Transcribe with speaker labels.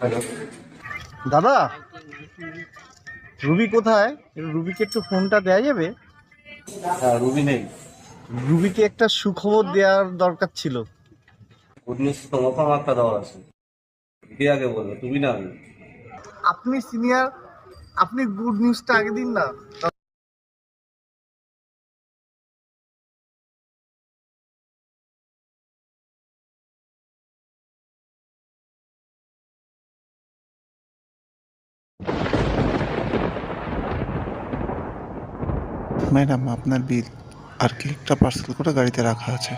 Speaker 1: Hello.
Speaker 2: দাদা, Ruby কোথায়? রুবিকে একটু ফোনটা দেওয়া যাবে?
Speaker 1: হ্যাঁ, রুবি নেই।
Speaker 2: রুবিকে একটা সুখবর দেওয়ার দরকার ছিল।
Speaker 1: গুড নিউজ তোমাকে আমার একটা দেওয়ার আছে। কে আগে বলবে, তুমি না আমি?
Speaker 2: আপনি সিনিয়র, আপনি গুড নিউজটা আগে দিন না।
Speaker 3: ম্যাডাম, আপনার বিল আর কেকটা পার্সেল করে গাড়িতে রাখা আছে।